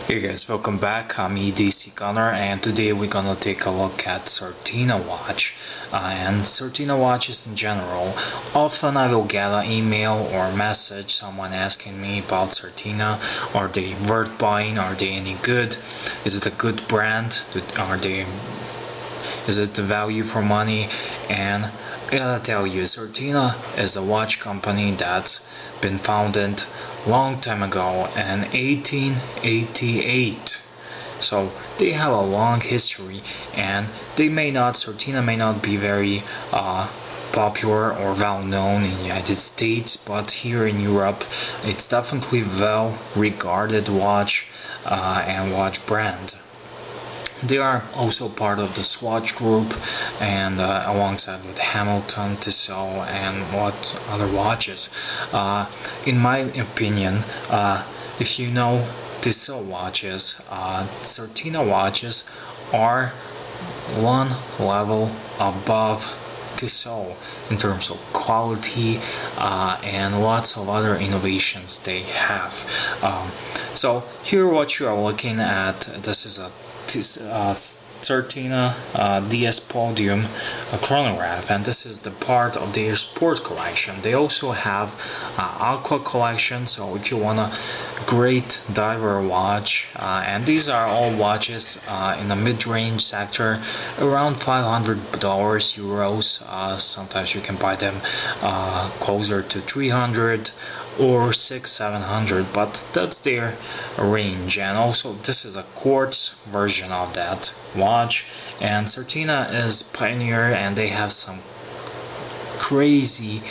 Hey guys, welcome back. I'm edcgunner, and today we're gonna take a look at Certina watch and Certina watches in general. Often I will get an email or message, someone asking me about Certina. Are they worth buying? Are they any good? Is it a good brand? Is it the value for money? And I gotta tell you, Certina is a watch company that's been founded long time ago in 1888. So they have a long history, and Certina may not be very popular or well known in the United States, but here in Europe, it's definitely well regarded watch and watch brand. They are also part of the Swatch group, and alongside with Hamilton, Tissot, and what other watches. In my opinion, if you know Tissot watches, Certina watches are one level above Tissot in terms of quality and lots of other innovations they have. So here what you are looking at, this is a Certina DS Podium chronograph, and this is the part of their sport collection. They also have aqua collection, so if you want a great diver watch, and these are all watches in the mid-range sector, around $500 euros. Sometimes you can buy them closer to 300 or 600-700, but that's their range. And also this is a quartz version of that watch, and Certina is pioneer, and they have some crazy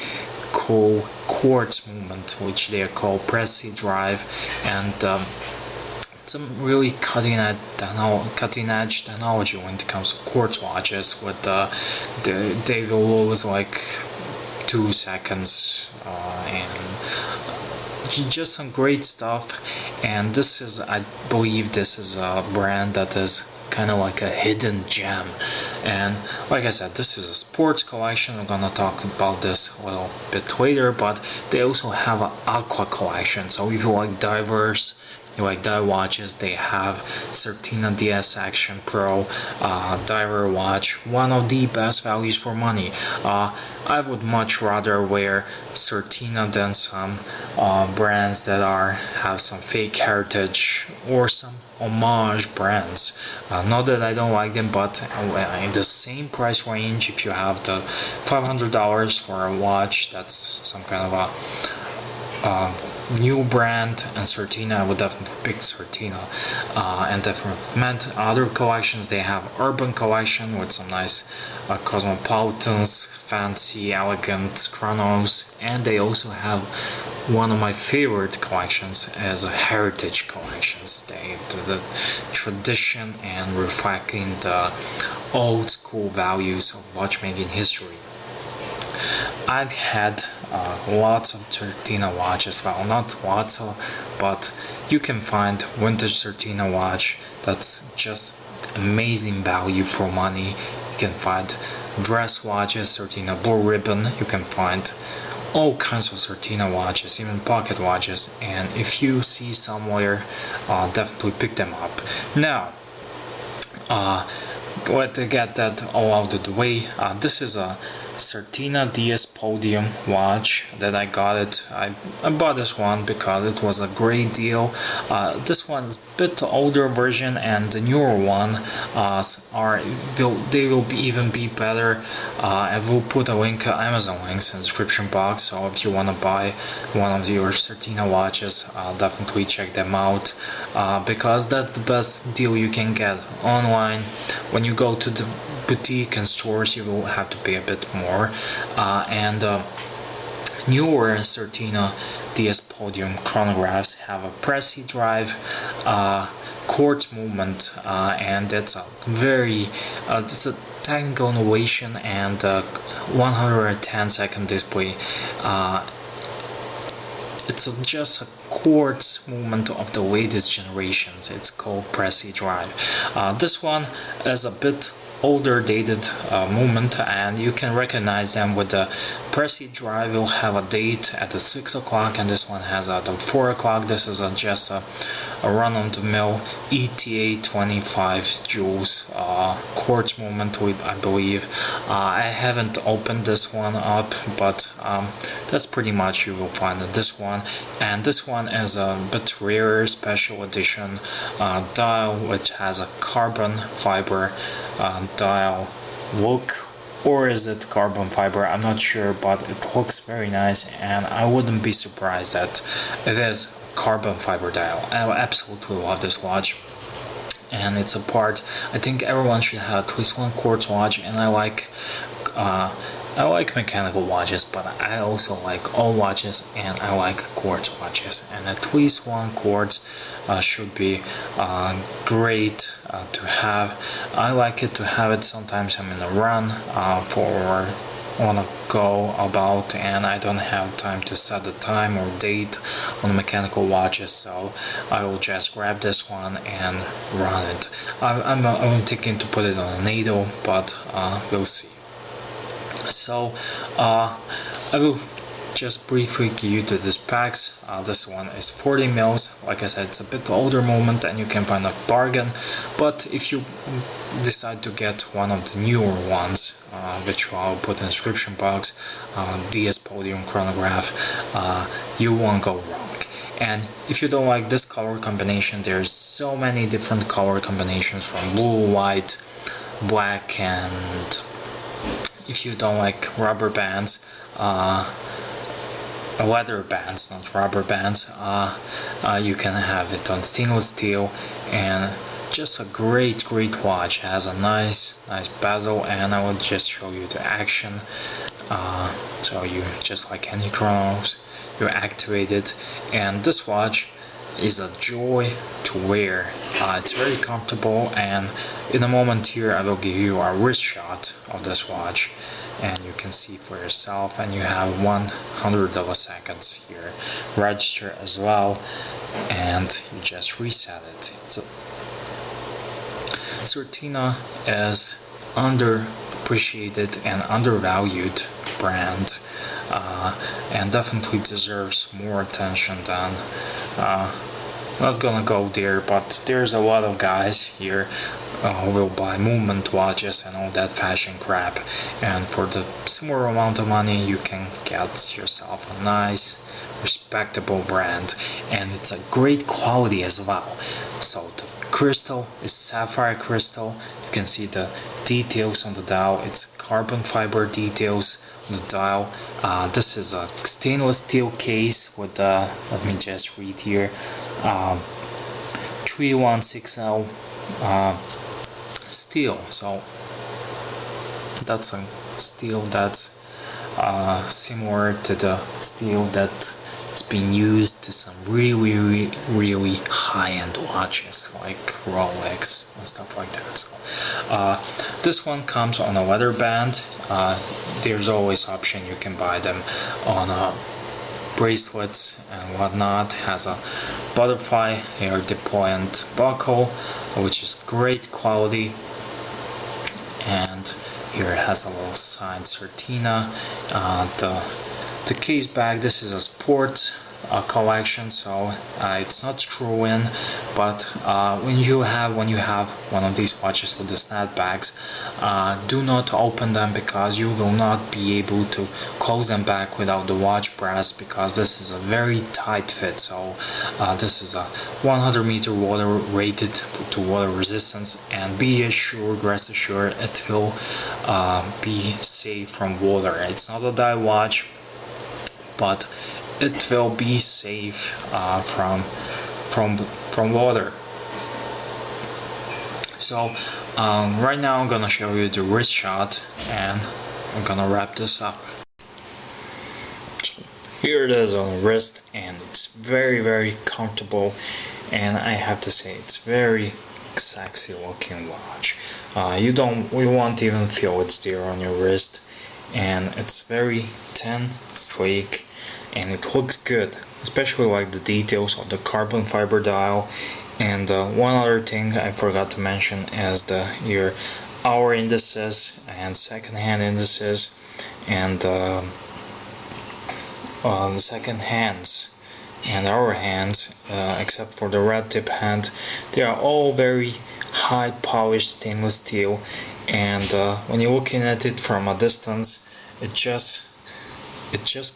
cool quartz movement which they call pressy drive, and some really cutting edge technology when it comes to quartz watches. With they will lose like 2 seconds and just some great stuff. And this is, I believe this is a brand that is kind of like a hidden gem. And like I said, this is a sports collection. I'm gonna talk about this a little bit later, but they also have an aqua collection. So if you like divers, you like dive watches, they have Certina DS Action Pro diver watch, one of the best values for money. I would much rather wear Certina than some brands that have some fake heritage or some homage brands. Not that I don't like them, but in the same price range, if you have the $500 for a watch that's some kind of a new brand and Certina, I would definitely pick Certina. And definitely recommend other collections. They have urban collection with some nice cosmopolitans, fancy, elegant chronos, and they also have one of my favorite collections as a heritage collections. The tradition and reflecting the old school values of watchmaking history. I've had lots of Certina watches. Well, not lots of, but you can find vintage Certina watch that's just amazing value for money. You can find dress watches, Certina blue ribbon. You can find all kinds of Certina watches, even pocket watches. And if you see somewhere, definitely pick them up. Now, let to get that all out of the way. This is a Certina DS Podium watch that I got it. I bought this one because it was a great deal. This one is a bit older version, and the newer one they will even be better. I will put a link, Amazon links in the description box. So if you want to buy one of your Certina watches, definitely check them out because that's the best deal you can get online. When you go to the boutique and stores, you will have to pay a bit more. Newer Certina DS Podium chronographs have a pressy drive, quartz movement, and that's a very it's a technical innovation, and 110-second display. It's just a quartz movement of the latest generations. It's called Pressy Drive. This one is a bit older dated movement, and you can recognize them with the Pressy Drive. Will have a date at the 6 o'clock, and this one has at the 4 o'clock. This is just a run-on-the-mill ETA 25 joules quartz movement, I believe. I haven't opened this one up, but that's pretty much you will find in this one. And this one is a bit rarer special edition dial, which has a carbon fiber dial look, or is it carbon fiber? I'm not sure, but it looks very nice, and I wouldn't be surprised that it is carbon fiber dial. I absolutely love this watch, and it's a part. I think everyone should have at least one quartz watch, and I like mechanical watches, but I also like all watches, and I like quartz watches, and at least one quartz should be great to have. I like it to have it sometimes I'm in a run for want to go about, and I don't have time to set the time or date on mechanical watches, so I will just grab this one and run it. I'm thinking to put it on a NATO, but we'll see. So I will just briefly give you the specs. This one is 40 mils. Like I said, it's a bit older moment, and you can find a bargain, but if you decide to get one of the newer ones, which I'll put in the description box, DS Podium chronograph, you won't go wrong. And if you don't like this color combination, there's so many different color combinations, from blue, white, black, and if you don't like rubber bands, leather bands, not rubber bands, you can have it on stainless steel, and just a great watch. It has a nice bezel, and I will just show you the action. So you, just like any chronos, you activate it, and this watch is a joy to wear. It's very comfortable, and in a moment here I will give you a wrist shot of this watch, and you can see for yourself, and you have 100 of a seconds here register as well, and you just reset it. Certina is underappreciated and undervalued brand, and definitely deserves more attention than not gonna go there, but there's a lot of guys here who will buy movement watches and all that fashion crap, and for the similar amount of money you can get yourself a nice respectable brand, and it's a great quality as well. So the crystal is sapphire crystal. You can see the details on the dial. It's carbon fiber details on the dial. This is a stainless steel case with let me just read here, 316L steel. So that's a steel that's similar to the steel that is being used to some really high-end watches like Rolex and stuff like that. So this one comes on a leather band. There's always option, you can buy them on bracelets and whatnot. Has a butterfly hair deployant buckle, which is great quality, and here it has a little sign Certina. The case bag, this is a sport collection, so it's not screw-in, but when you have one of these watches with the snapbacks, do not open them, because you will not be able to close them back without the watch brass, because this is a very tight fit. So this is a 100-meter water rated to water resistance, and rest assured it will be safe from water. It's not a dive watch, but it will be safe from water. So right now I'm gonna show you the wrist shot, and I'm gonna wrap this up. Here it is on the wrist, and it's very comfortable, and I have to say it's very sexy looking watch. You won't even feel it's there on your wrist, and it's very thin, sleek, and it looks good. especially like the details of the carbon fiber dial. And one other thing I forgot to mention is your hour indices and second hand indices, and the second hands and our hands, except for the red tip hand, they are all very high polished stainless steel. And when you're looking at it from a distance, it just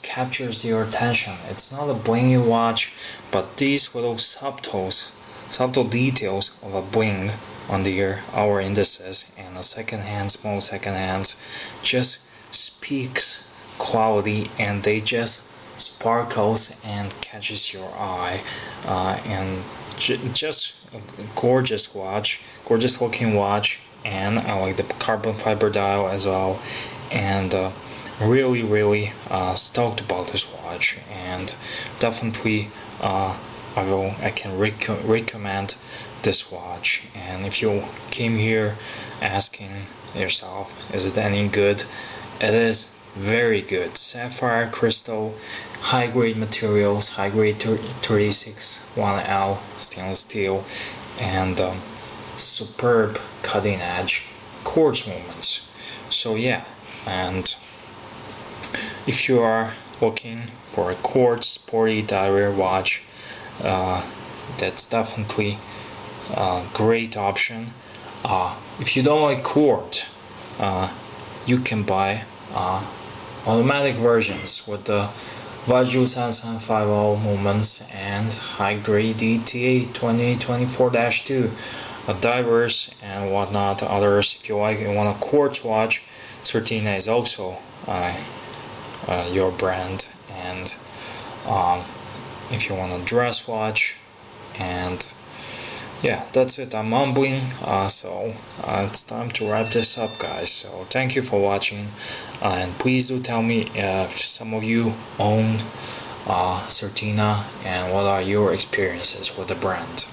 captures your attention. It's not a blingy watch, but these little subtle details of a bling on the hour indices and a small second hands just speaks quality, and they just sparkles and catches your eye, and just a gorgeous looking watch. And I like the carbon fiber dial as well, and really stoked about this watch, and definitely I can recommend this watch. And if you came here asking yourself, is it any good, it is very good. Sapphire crystal, high grade materials, high grade 36 1L stainless steel, and superb cutting edge quartz movements. So yeah, and if you are looking for a quartz sporty diver watch, that's definitely a great option. If you don't like quartz, you can buy automatic versions with the Vaju 7750 movements and high grade ETA 2024-2 divers and whatnot. Others, if you want a quartz watch, Certina is also your brand. And if you want a dress watch, and yeah, that's it. I'm mumbling, so it's time to wrap this up, guys. So thank you for watching, and please do tell me if some of you own Certina and what are your experiences with the brand.